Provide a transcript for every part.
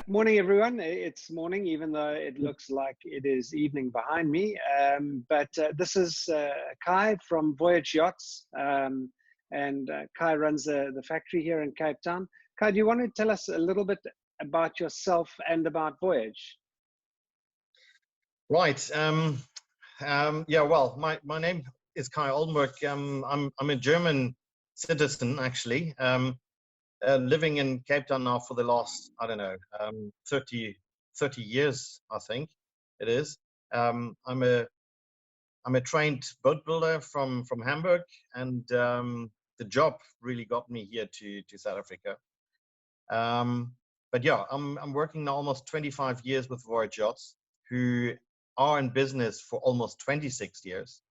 Morning, everyone. It's morning, even though it looks like it is evening behind me. But this is Kai from Voyage Yachts, and Kai runs the factory here in Cape Town. Kai, do you want to tell us a little bit about yourself and about Voyage? Right. Yeah. Well, my name is Kai Oldenburg. I'm a German citizen, actually. Living in Cape Town now for the last, I don't know, 30 years, I think it is. I'm a trained boat builder from Hamburg, and the job really got me here to South Africa. But yeah, I'm working now almost 25 years with Voyage Yachts, who are in business for almost 26 years.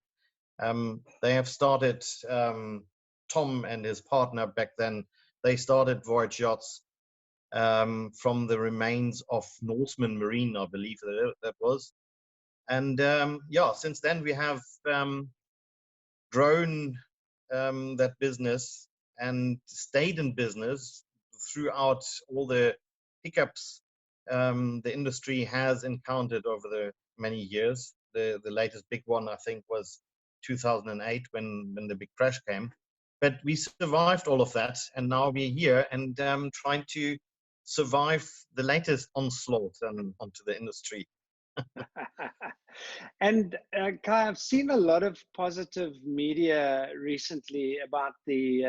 They have started, Tom and his partner back then, they started Voyage Yachts from the remains of Norseman Marine, I believe that was. And yeah, since then we have grown that business and stayed in business throughout all the hiccups the industry has encountered over the many years. The latest big one, I think, was 2008 when the big crash came. But we survived all of that, and now we're here and trying to survive the latest onslaught onto the industry. And Kai, I've seen a lot of positive media recently about the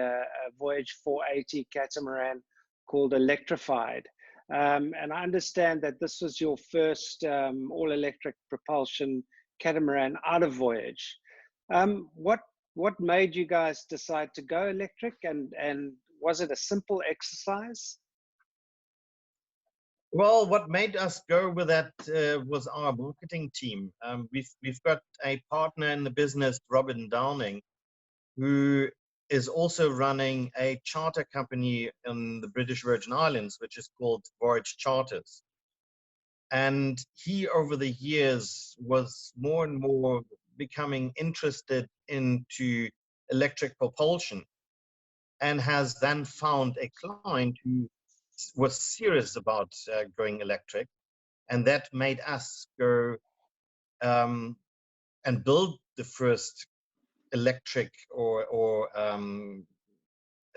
Voyage 480 catamaran called Electrified. And I understand that this was your first all-electric propulsion catamaran out of Voyage. What made you guys decide to go electric, and was it a simple exercise? Well, what made us go with that was our marketing team. We've got a partner in the business, Robin Downing, who is also running a charter company in the British Virgin Islands, which is called Voyage Charters. And he, over the years, was more and more becoming interested into electric propulsion, and has then found a client who was serious about going electric, and that made us go and build the first electric or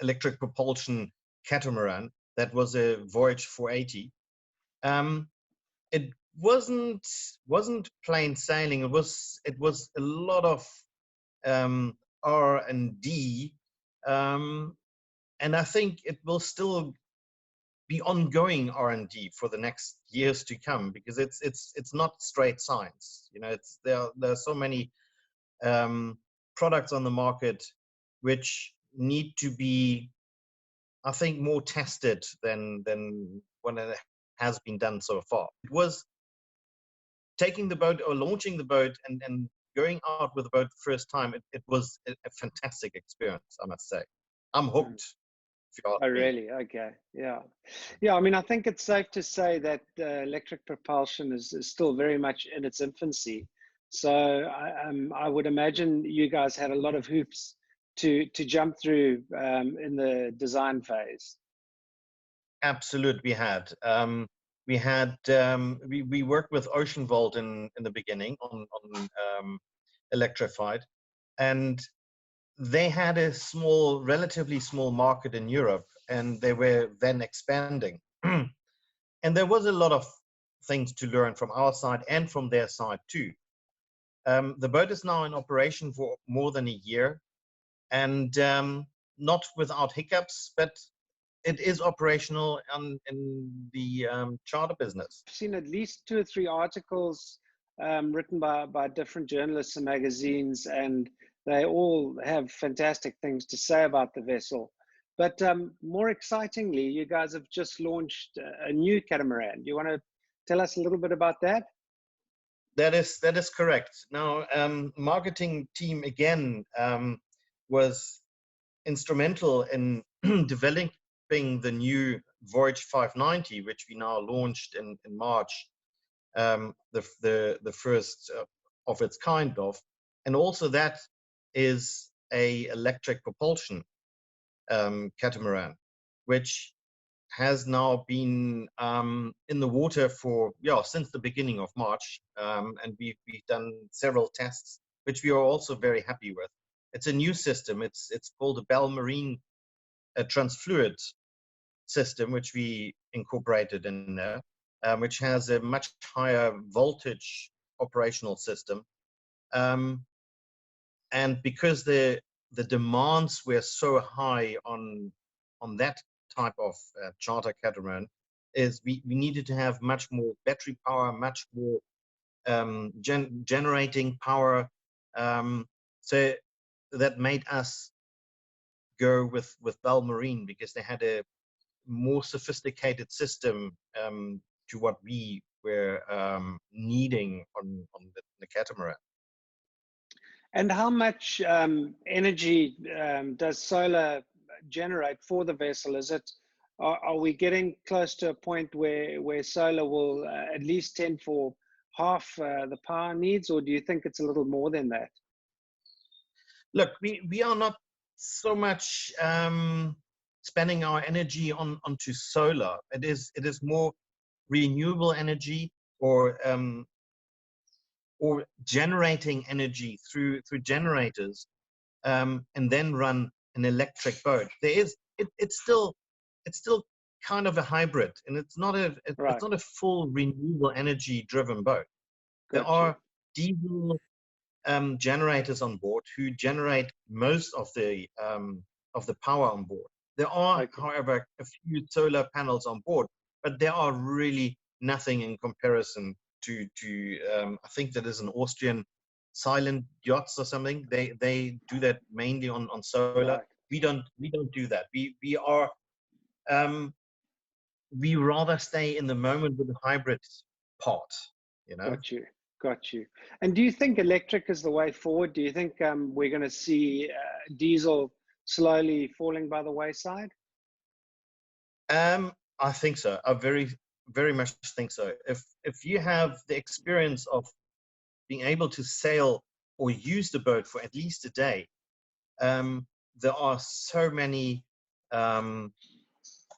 electric propulsion catamaran. That was a Voyage 480. It wasn't plain sailing. It was a lot of R&D, and I think it will still be ongoing R&D for the next years to come, because it's not straight science. You know, there are so many products on the market which need to be, I think, more tested than what it has been done so far. It was taking the boat or launching the boat and going out with the boat the first time. It was a fantastic experience, I must say. I'm hooked. Oh, really? Okay. Yeah. Yeah. I mean, I think it's safe to say that electric propulsion is still very much in its infancy. So I would imagine you guys had a lot of hoops to jump through in the design phase. Absolutely, we worked with Ocean Vault in the beginning on Electrified, and they had a relatively small market in Europe, and they were then expanding. And there was a lot of things to learn from our side and from their side too. The boat is now in operation for more than a year, and not without hiccups, but it is operational in the charter business. I've seen at least 2 or 3 articles written by different journalists and magazines, and they all have fantastic things to say about the vessel. But more excitingly, you guys have just launched a new catamaran. Do you want to tell us a little bit about that? That is correct. Now, marketing team again was instrumental in developing the new Voyage 590, which we now launched in March, the first of its kind of, and also that is a electric propulsion catamaran, which has now been in the water for since the beginning of March, and we've done several tests, which we are also very happy with. It's a new system. It's called the Bell Marine Transfluid system, which we incorporated in there, which has a much higher voltage operational system. And because the demands were so high on that type of charter catamaran, is we needed to have much more battery power, much more generating power. So that made us go with Bell Marine, because they had a more sophisticated system to what we were needing on the catamaran. And how much energy does solar generate for the vessel? Is it, are we getting close to a point where solar will at least tend for half the power needs, or do you think it's a little more than that? Look, we are not so much spending our energy onto solar. It is more renewable energy, or generating energy through generators, and then run an electric boat. It's still kind of a hybrid, and it's not a full renewable energy driven boat. There are diesel generators on board who generate most of the power on board. There are, however, a few solar panels on board, but they are really nothing in comparison to I think that is an Austrian silent yachts or something. They do that mainly on solar. Right. We don't do that. We are we rather stay in the moment with the hybrid part, you know. Got you. And do you think electric is the way forward? Do you think we're going to see diesel slowly falling by the wayside? I think so. I very much think so. If you have the experience of being able to sail or use the boat for at least a day, there are so many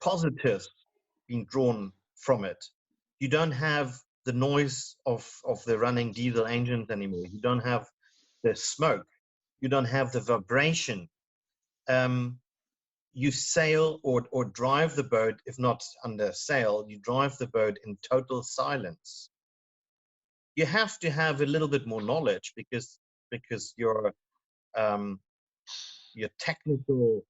positives being drawn from it. You don't have the noise of the running diesel engines anymore. You don't have the smoke. You don't have the vibration. You sail or drive the boat, if not under sail, you drive the boat in total silence. You have to have a little bit more knowledge, because your technical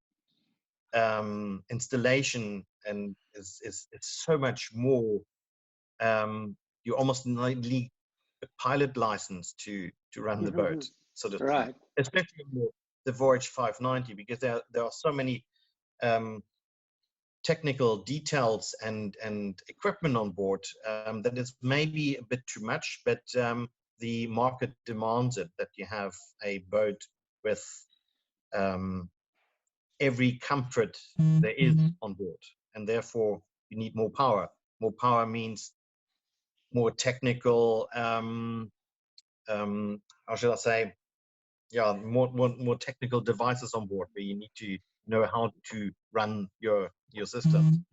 installation and is so much more. You almost need a pilot license to run the boat, so to speak. Especially the Voyage 590, because there are so many technical details and equipment on board that is maybe a bit too much, but the market demands it, that you have a boat with every comfort there is on board, and therefore you need more power. More power means more technical, how should I say, more technical devices on board, where you need to know how to run your system.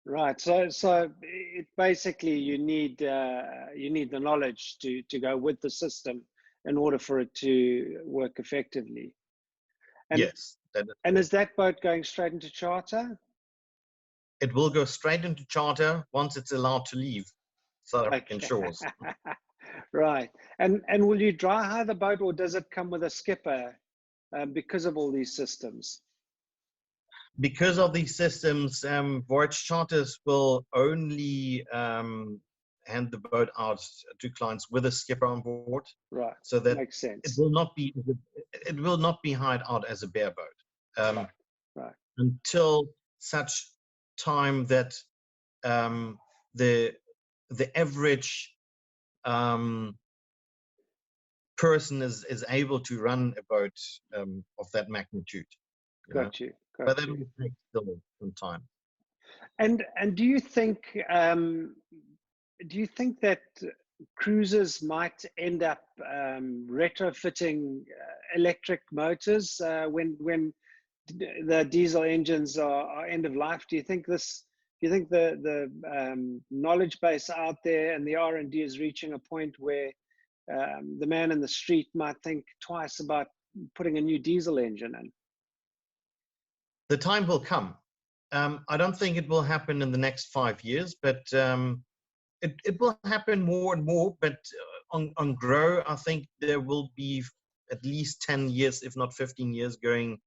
Right. So it basically you need the knowledge to go with the system in order for it to work effectively. And, yes. And is that boat going straight into charter? It will go straight into charter once it's allowed to leave South African shores. Right. And will you dry hire the boat, or does it come with a skipper because of all these systems? Because of these systems, voyage charters will only hand the boat out to clients with a skipper on board. Right. So that makes sense. It will not be hired out as a bareboat. Right. Until such time that the average person is able to run a boat of that magnitude. Got you. But that will take still some time. And do you think that cruisers might end up retrofitting electric motors when the diesel engines are end of life? Do you think this you think the knowledge base out there and the R&D is reaching a point where the man in the street might think twice about putting a new diesel engine in? The time will come. I don't think it will happen in the next 5 years, but it will happen more and more. But on grow, I think there will be at least 10 years, if not 15 years, going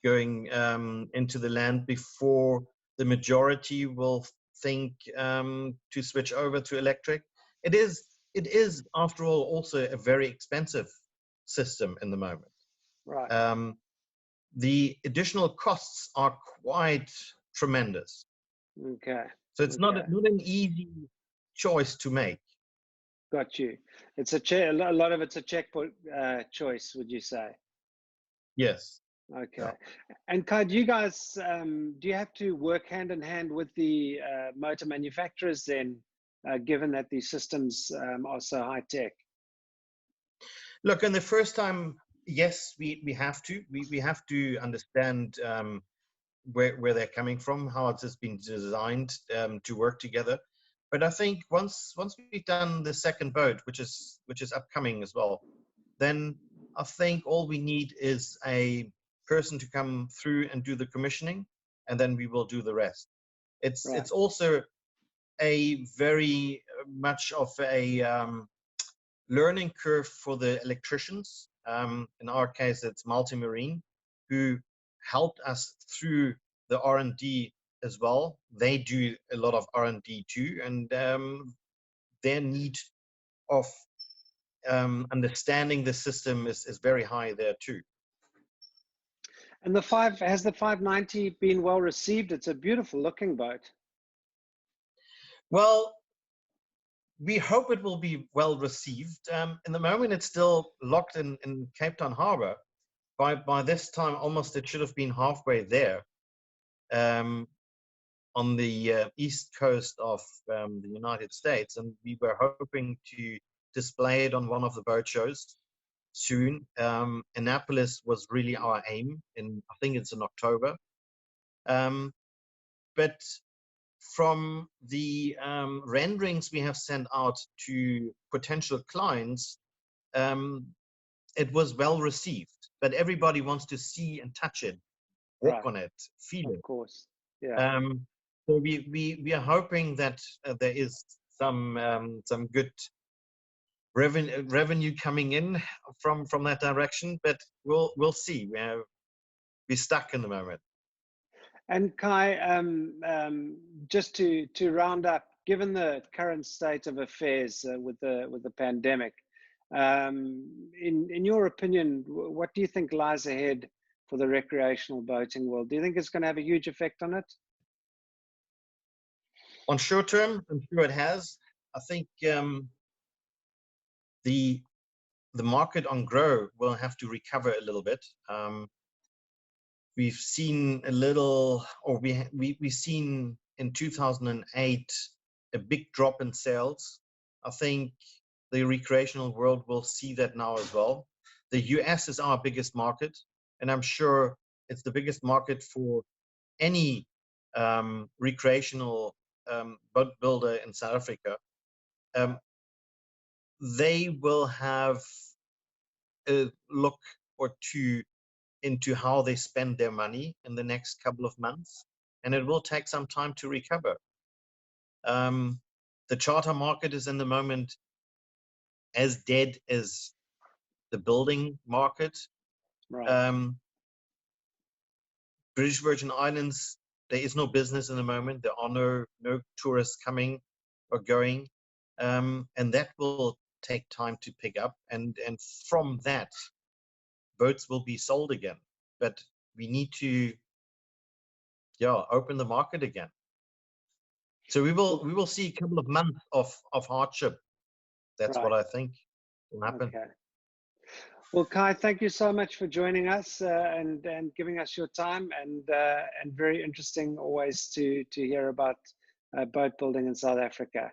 into the land before the majority will think to switch over to electric. It is, after all, also a very expensive system in the moment. Right. The additional costs are quite tremendous. Okay. So it's not an easy choice to make. Got you. It's a lot of it's a checkpoint choice, would you say? Yes. Okay. Yeah. And Kai, do you guys do you have to work hand in hand with the motor manufacturers then, given that these systems are so high tech? Look, in the first time, yes, we have to. We have to understand where they're coming from, how it has been designed to work together. But I think once we've done the second boat, which is upcoming as well, then I think all we need is a person to come through and do the commissioning, and then we will do the rest. It's also a very much of a learning curve for the electricians. In our case, it's Multimarine, who helped us through the R&D as well. They do a lot of R&D too, and their need of understanding the system is very high there too. And has the 590 been well received? It's a beautiful looking boat. Well, we hope it will be well received. In the moment, it's still locked in Cape Town Harbor. By this time, almost it should have been halfway there, on the east coast of the United States, and we were hoping to display it on one of the boat shows soon. Annapolis was really our aim, I think it's in October. But from the renderings we have sent out to potential clients, it was well received. But everybody wants to see and touch it, walk on it, feel it. Of course, yeah. So we are hoping that there is some good revenue coming in from that direction, but we'll see. We're stuck in the moment. And Kai, just to round up, given the current state of affairs with the pandemic, in your opinion, what do you think lies ahead for the recreational boating world? Do you think it's going to have a huge effect on it? On short term, I'm sure it has. I think the market on grow will have to recover a little bit. We've seen a little, or we've seen in 2008 a big drop in sales. I think the recreational world will see that now as well. The US is our biggest market, and I'm sure it's the biggest market for any recreational boat builder in South Africa. They will have a look or two into how they spend their money in the next couple of months, and it will take some time to recover. The charter market is in the moment as dead as the building market. Right. British Virgin Islands, there is no business in the moment. There are no tourists coming or going, and that will take time to pick up. And from that, boats will be sold again. But we need to, open the market again. So we will see a couple of months of hardship. That's what I think will happen. Okay. Well, Kai, thank you so much for joining us and giving us your time, and very interesting always to hear about boat building in South Africa.